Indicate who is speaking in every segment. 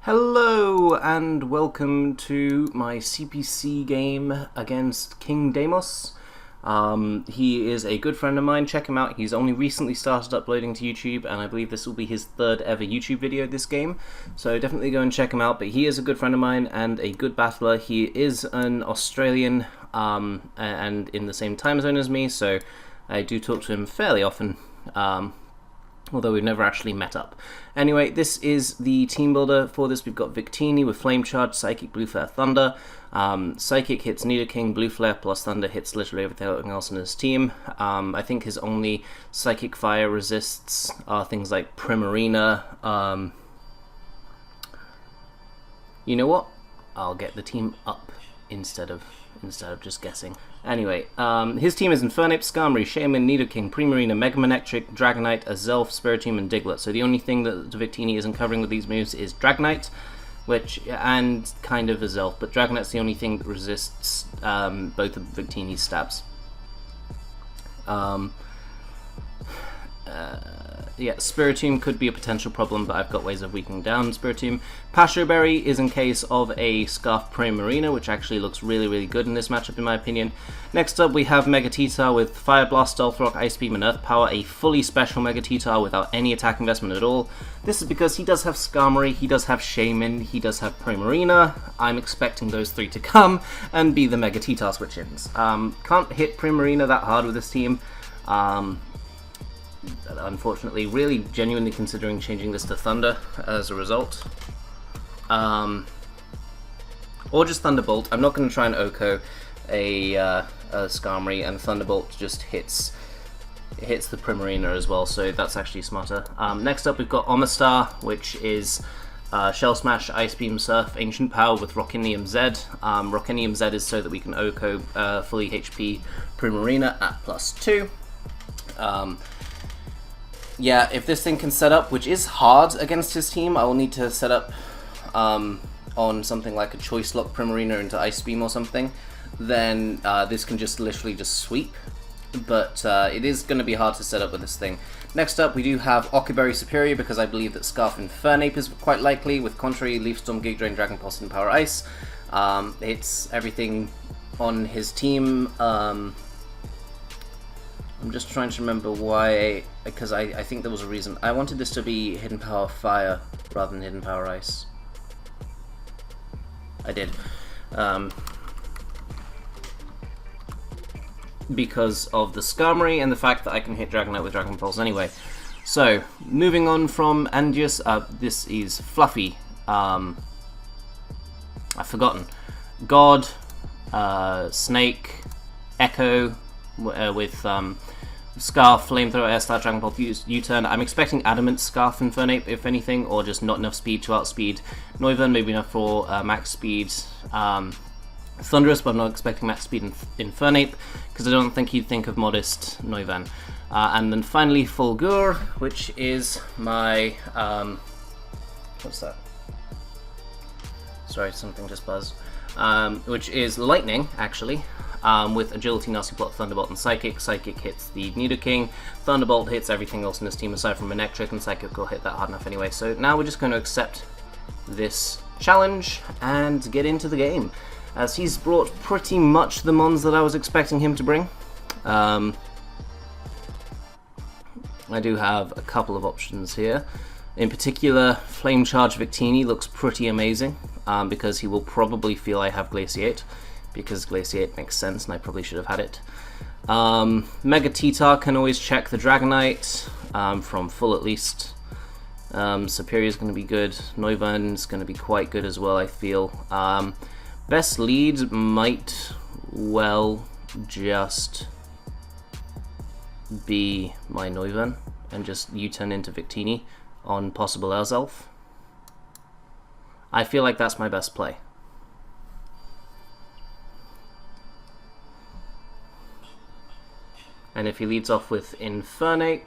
Speaker 1: Hello and welcome to my CPC game against King Damos. He is a good friend of mine. Check him out. He's only recently started uploading to YouTube, and I believe this will be his third ever YouTube video this game. So definitely go and check him out. But he is a good friend of mine and a good battler. He is an Australian and in the same time zone as me, so I do talk to him fairly often. Although we've never actually met up. Anyway, this is the team builder for this. We've got Victini with Flame Charge, Psychic, Blue Flare, Thunder. Psychic hits Nidoking, Blue Flare plus Thunder hits literally everything else in his team. I think his only Psychic Fire resists are things like Primarina. You know what? I'll get the team up instead of just guessing. Anyway, his team is Infernape, Skarmory, Shaman, Nidoking, Primarina, Mega Manectric, Dragonite, Azelf, Spiritomb, and Diglett. So the only thing that Victini isn't covering with these moves is Dragonite, and kind of Azelf, but Dragonite's the only thing that resists both of Victini's stabs. Yeah, Spiritomb could be a potential problem, but I've got ways of weakening down Spiritomb. Passion Berry is in case of a Scarf Primarina, which actually looks really, really good in this matchup, in my opinion. Next up, we have Megateetar with Fire Blast, Stealth Rock, Ice Beam, and Earth Power, a fully special Megateetar without any attack investment at all. This is because he does have Skarmory, he does have Shaman, he does have Primarina. I'm expecting those three to come and be the Megateetar switch-ins. Can't hit Primarina that hard with this team. Unfortunately, really genuinely considering changing this to Thunder as a result. Or just Thunderbolt. I'm not going to try and Oko a Skarmory, and Thunderbolt just hits the Primarina as well, so that's actually smarter. Next up we've got Omastar, which is Shell Smash, Ice Beam, Surf, Ancient Power with Rockinium Z. Rockinium Z is so that we can Oko fully HP Primarina at +2. Yeah, if this thing can set up, which is hard against his team, I will need to set up on something like a Choice Lock Primarina into Ice Beam or something, then this can just literally just sweep, but it is going to be hard to set up with this thing. Next up, we do have Occuberry Superior, because I believe that Scarf Infernape is quite likely, with Contrary, Leaf Storm, Gig Drain, Dragon Pulse, and Power Ice. It's everything on his team. I'm just trying to remember why, because I think there was a reason. I wanted this to be Hidden Power Fire rather than Hidden Power Ice. I did. Because of the Skarmory and the fact that I can hit Dragonite with Dragon Pulse anyway. So, moving on from Andius, this is Fluffy. I've forgotten. God, Snake, Echo, with Scarf, Flamethrower, Air Star, Dragon Ball, U-Turn. I'm expecting Adamant, Scarf, Infernape, if anything, or just not enough speed to outspeed Noivern, maybe enough for max speed Thunderous, but I'm not expecting max speed Infernape, because I don't think he'd think of modest Noivern. And then finally Fulgur, which is my... what's that? Sorry, something just buzzed. Which is Lightning, actually. With Agility, Nasty Plot, Thunderbolt, and Psychic. Psychic hits the Nidoking, Thunderbolt hits everything else in his team aside from Manectric, and Psychic will hit that hard enough anyway. So now we're just going to accept this challenge and get into the game, as he's brought pretty much the mons that I was expecting him to bring. I do have a couple of options here. In particular, Flame Charge Victini looks pretty amazing, because he will probably feel I have Glaciate, because Glaciate makes sense and I probably should have had it. Megateetar can always check the Dragonite, from full at least. Superior is going to be good. Noivern is going to be quite good as well, I feel. Best lead might well just be my Noivern, and just U-turn into Victini on possible Azelf. I feel like that's my best play. And if he leads off with Infernape,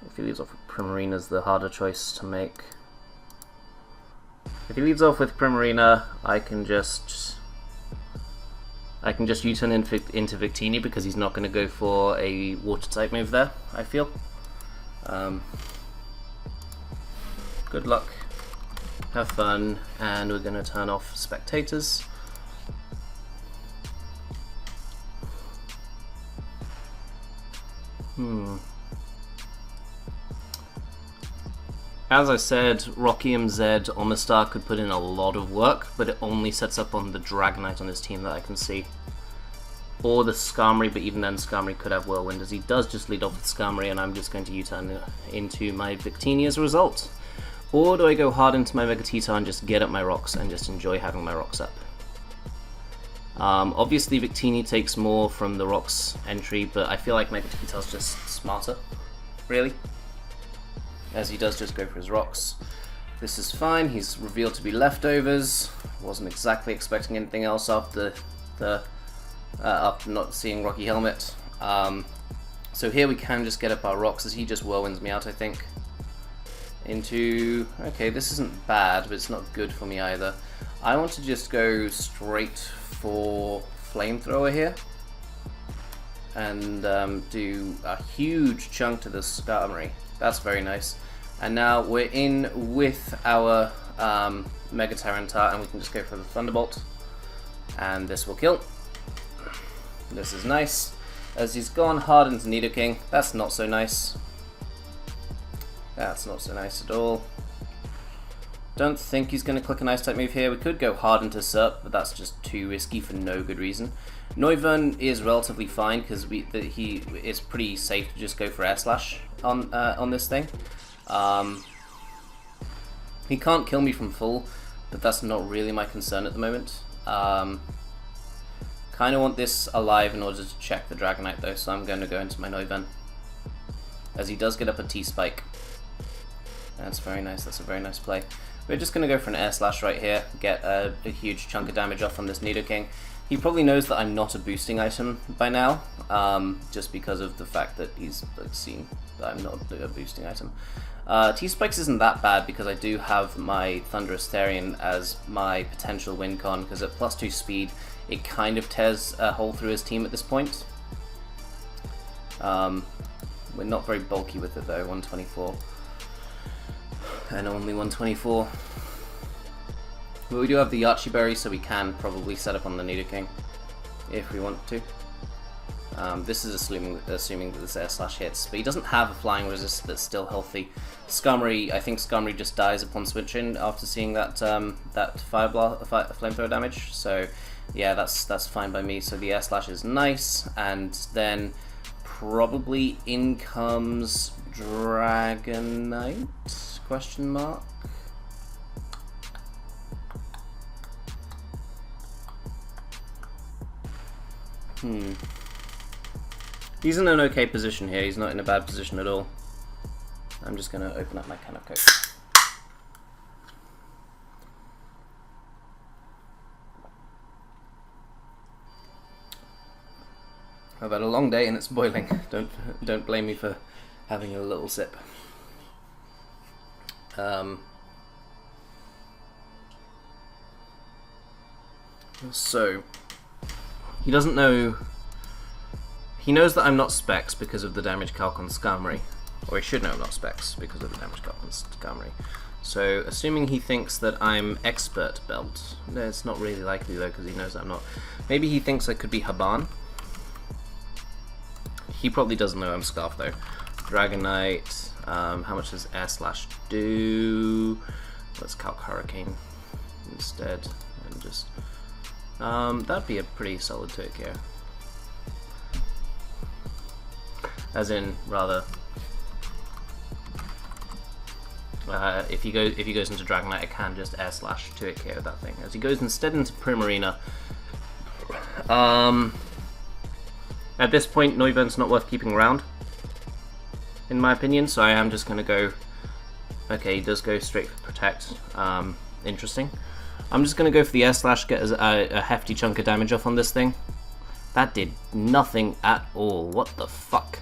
Speaker 1: if he leads off with Primarina is the harder choice to make. If he leads off with Primarina, I can just U-turn into Victini, because he's not going to go for a water type move there, I feel. Good luck. Have fun. And we're going to turn off spectators. As I said, Rocky MZ Omastar could put in a lot of work, but it only sets up on the Dragonite on his team that I can see. Or the Skarmory, but even then Skarmory could have Whirlwind, as he does just lead off with Skarmory, and I'm just going to U-turn into my Victini as a result. Or do I go hard into my Megatita and just get up my rocks and just enjoy having my rocks up? Obviously Victini takes more from the rocks entry, but I feel like Megatita's just smarter, really. As he does just go for his rocks. This is fine, he's revealed to be leftovers. Wasn't exactly expecting anything else after not seeing Rocky Helmet. So here we can just get up our rocks as he just whirlwinds me out, I think. Into... okay, this isn't bad, but it's not good for me either. I want to just go straight for Flamethrower here. And do a huge chunk to the Skarmory. That's very nice. And now we're in with our Mega Tyranitar, and we can just go for the Thunderbolt. And this will kill. This is nice. As he's gone hard into Nidoking, that's not so nice. That's not so nice at all. Don't think he's going to click an Ice-type move here. We could go hard into Serp, but that's just too risky for no good reason. Noivern is relatively fine because he is pretty safe to just go for Air Slash on this thing. He can't kill me from full, but that's not really my concern at the moment. Kind of want this alive in order to check the Dragonite though, so I'm going to go into my Noivern. As he does get up a T-Spike. That's very nice, that's a very nice play. We're just going to go for an Air Slash right here, get a huge chunk of damage off on this Nidoking. He probably knows that I'm not a boosting item by now, just because of the fact that he's seen that I'm not a boosting item. T-Spikes isn't that bad because I do have my Thunderous Therian as my potential win con, because at +2 speed it kind of tears a hole through his team at this point. We're not very bulky with it though, 124. And only 124. But we do have the Archie Berry, so we can probably set up on the Nidoking if we want to. This is assuming that this Air Slash hits, but he doesn't have a Flying Resist that's still healthy. Skarmory, I think Skarmory just dies upon switching after seeing that Flamethrower damage. So yeah, that's fine by me. So the Air Slash is nice, and then probably in comes Dragonite? Question mark. He's in an okay position here, he's not in a bad position at all. I'm just going to open up my can of Coke. I've had a long day and it's boiling. Don't blame me for having a little sip. So he doesn't know. He knows that I'm not Specs because of the damage calc on Skarmory, or he should know I'm not Specs because of the damage calc on Skarmory. So assuming he thinks that I'm Expert Belt, no, it's not really likely though because he knows I'm not. Maybe he thinks I could be Haban. He probably doesn't know I'm Scarf though. Dragonite. How much does Air Slash do? Let's calc Hurricane instead, and just that'd be a pretty solid turk here. As in, rather, if he goes into Dragonite, I can just Air Slash to it KO that thing. As he goes instead into Primarina. At this point, Noivern's not worth keeping around, in my opinion, so I am just going to go... okay, he does go straight for Protect. Interesting. I'm just going to go for the Air Slash, get a hefty chunk of damage off on this thing. That did nothing at all. What the fuck?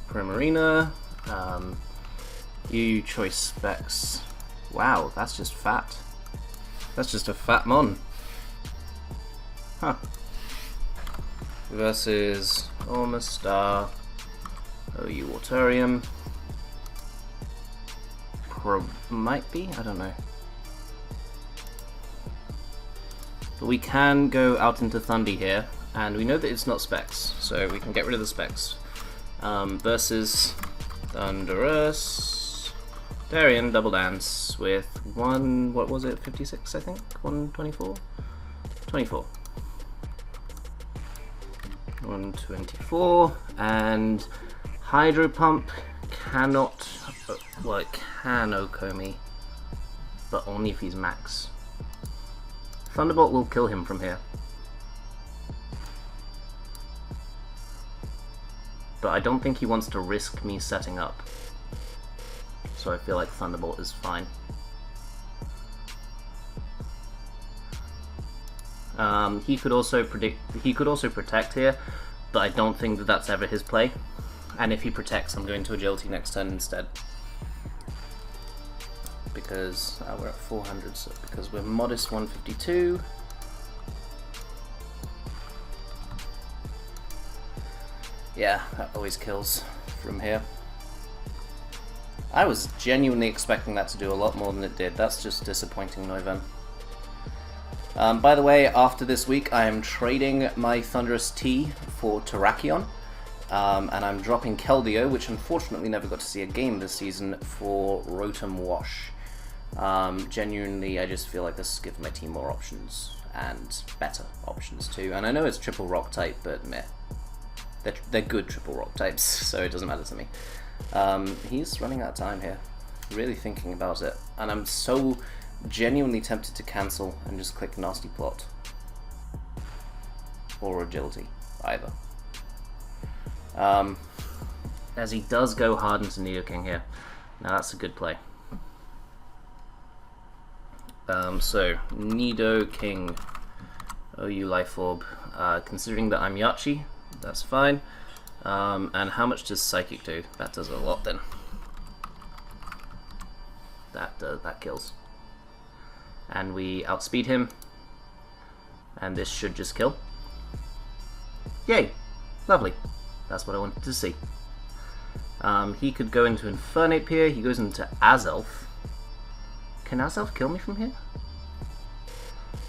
Speaker 1: Primarina. You choice Specs. Wow, that's just fat. That's just a fat mon. Huh. Versus Omastar. OU Waterium. Might be? I don't know. But we can go out into Thundy here, and we know that it's not Specs, so we can get rid of the Specs. Versus Thunderous Darien Double Dance with what was it, 56 I think? 124? 24. 124, and Hydro Pump cannot, well, it can Okomi, but only if he's max. Thunderbolt will kill him from here. But I don't think he wants to risk me setting up. So I feel like Thunderbolt is fine. He could also protect here, but I don't think that that's ever his play. And if he protects, I'm going to Agility next turn instead. Because we're at 400, so because we're modest 152. Yeah, that always kills from here. I was genuinely expecting that to do a lot more than it did. That's just disappointing, Noven. By the way, after this week, I am trading my Thunderous T for Terrakion. And I'm dropping Keldeo, which unfortunately never got to see a game this season, for Rotom Wash. Genuinely, I just feel like this gives my team more options, and better options too. And I know it's triple rock type, but meh. They're good triple rock types, so it doesn't matter to me. He's running out of time here, really thinking about it. And I'm so genuinely tempted to cancel and just click Nasty Plot. Or Agility, either. As he does go hard into Nidoking here. Now that's a good play. So, Nidoking, OU Life Orb. Considering that I'm Yachi, that's fine. And how much does Psychic do? That does a lot then. That kills. And we outspeed him. And this should just kill. Yay! Lovely. That's what I wanted to see. He could go into Infernape here. He goes into Azelf. Can Azelf kill me from here?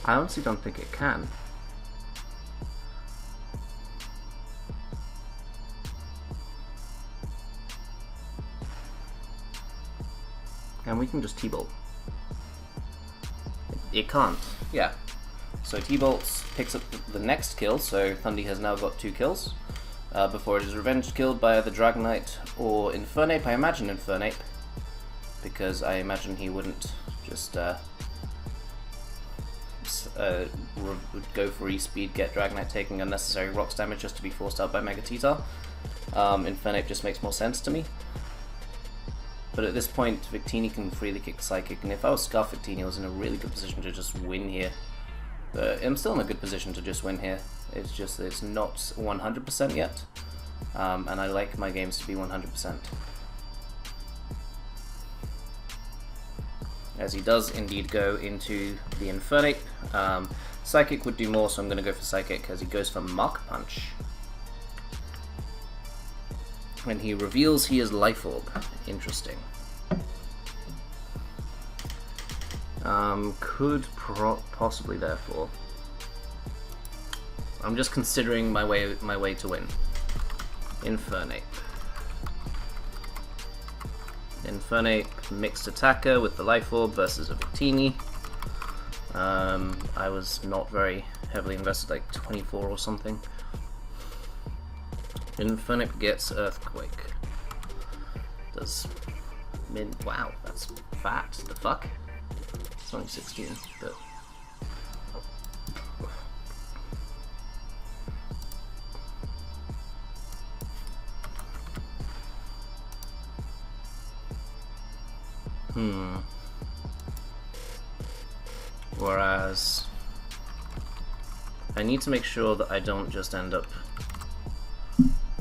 Speaker 1: I honestly don't think it can. And we can just T-Bolt. It can't. Yeah. So T-Bolt picks up the next kill, so Thundy has now got 2 kills. Before it is revenge killed by either Dragonite or Infernape. I imagine Infernape, because I imagine he wouldn't just go for E-Speed, get Dragonite taking unnecessary rocks damage just to be forced out by Mega Titar. Infernape just makes more sense to me. But at this point, Victini can freely kick Psychic, and if I was Scarf Victini, I was in a really good position to just win here. But I'm still in a good position to just win here. It's just that it's not 100% yet, and I like my games to be 100%. As he does indeed go into the Infernape. Psychic would do more, so I'm going to go for Psychic as he goes for Mark Punch. When he reveals he is Life Orb. Interesting. Could possibly therefore. I'm just considering my way to win. Infernape. Infernape, mixed attacker with the Life Orb versus a Victini. I was not very heavily invested, like 24 or something. Infernape gets Earthquake. Does wow, that's fat. The fuck? It's only 16, but. Whereas I need to make sure that I don't just end up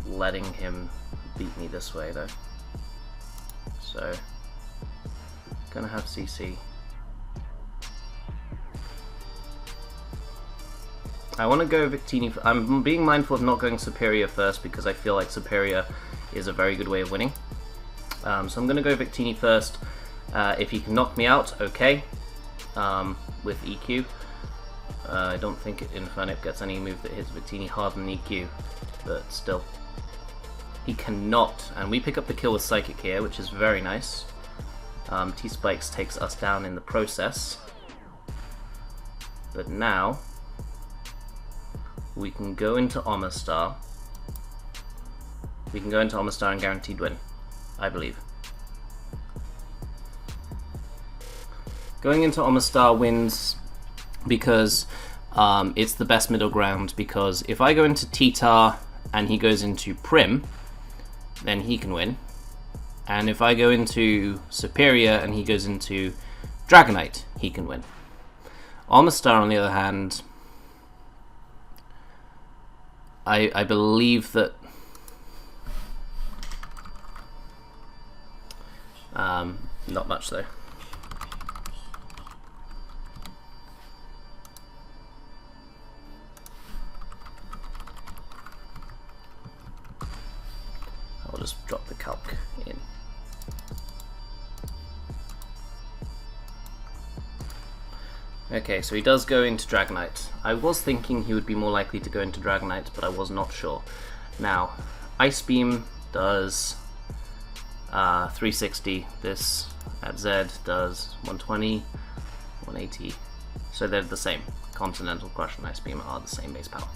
Speaker 1: letting him beat me this way though. So gonna have CC. I want to go Victini. I'm being mindful of not going Superior first because I feel like Superior is a very good way of winning. So I'm going to go Victini first. If he can knock me out, okay, with EQ. I don't think Infernip gets any move that hits Victini harder than EQ, but still. He cannot, and we pick up the kill with Psychic here, which is very nice. T-Spikes takes us down in the process. But now, we can go into Omastar. We can go into Omastar and guaranteed win, I believe. Going into Omastar wins because it's the best middle ground, because if I go into T-Tar and he goes into Prim, then he can win. And if I go into Superior and he goes into Dragonite, he can win. Omastar, on the other hand, I believe that not much though. I'll just drop the calc in. Okay, so he does go into Dragonite. I was thinking he would be more likely to go into Dragonite, but I was not sure. Now, Ice Beam does 360. This at Z does 120, 180. So they're the same. Continental Crush and Ice Beam are the same base power.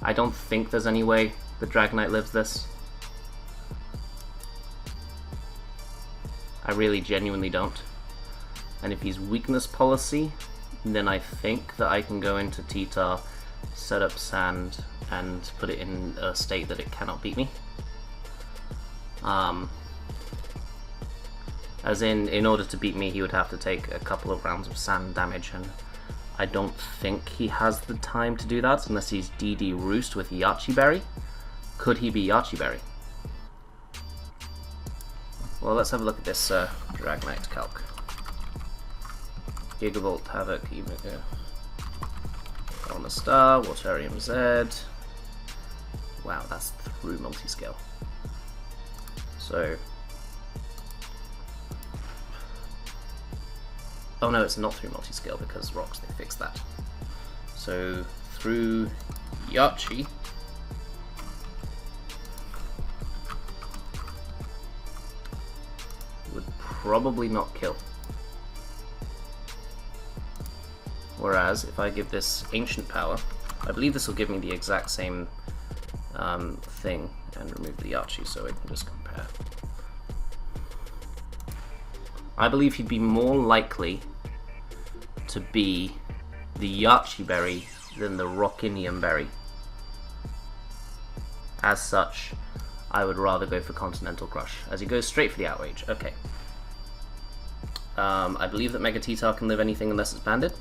Speaker 1: I don't think there's any way the Dragonite lives this. I really genuinely don't. And if he's weakness policy, then I think that I can go into T-Tar, set up Sand, and put it in a state that it cannot beat me. As in order to beat me, he would have to take a couple of rounds of Sand damage, and I don't think he has the time to do that unless he's DD Roost with Yachi Berry. Could he be Yachi Berry? Well, let's have a look at this Dragonite calc. Gigavolt, Havoc, Omastar, Waterium Z. Wow, that's through multi-scale. So... oh no, it's not through multi-scale because rocks, they fixed that. So, through Yachi... would probably not kill. Whereas, if I give this Ancient Power, I believe this will give me the exact same thing, and remove the Yachi so I can just compare. I believe he'd be more likely to be the Yachi Berry than the Rockinium Berry. As such, I would rather go for Continental Crush, as he goes straight for the Outrage. Okay. I believe that Mega T-Tar can live anything unless it's banded.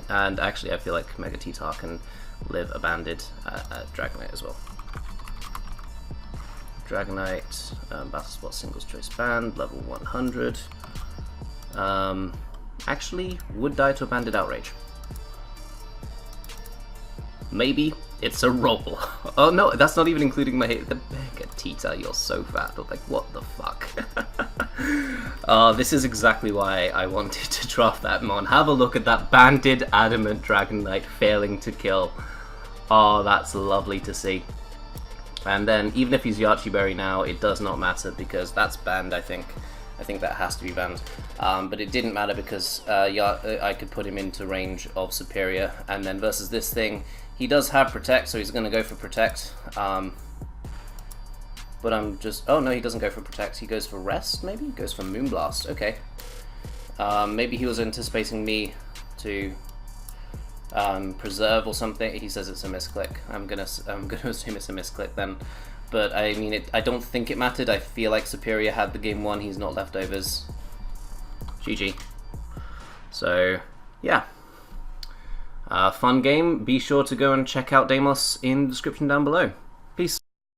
Speaker 1: And actually, I feel like Mega T-Tar can live a banded Dragonite as well. Dragonite, Battle Spot Singles Choice Band, level 100. Actually, would die to a banded Outrage. Maybe it's a roll. Oh no, that's not even including my hit. The Mega T-Tar, you're so fat. I'm like, what the fuck? This is exactly why I wanted to draft that mon. Have a look at that banded Adamant Dragonite failing to kill. Oh, that's lovely to see. And then, even if he's Yachi Berry now, it does not matter because that's banned, I think. I think that has to be banned. But it didn't matter because I could put him into range of Superior. And then versus this thing, he does have Protect, so he's going to go for Protect. But I'm just... oh no, he doesn't go for Protect. He goes for Rest, maybe? He goes for Moonblast. Okay. Maybe he was anticipating me to Preserve or something. He says it's a misclick. I'm gonna assume it's a misclick then. But I mean, I don't think it mattered. I feel like Superior had the game won. He's not leftovers. GG. So yeah, fun game. Be sure to go and check out Damos in the description down below.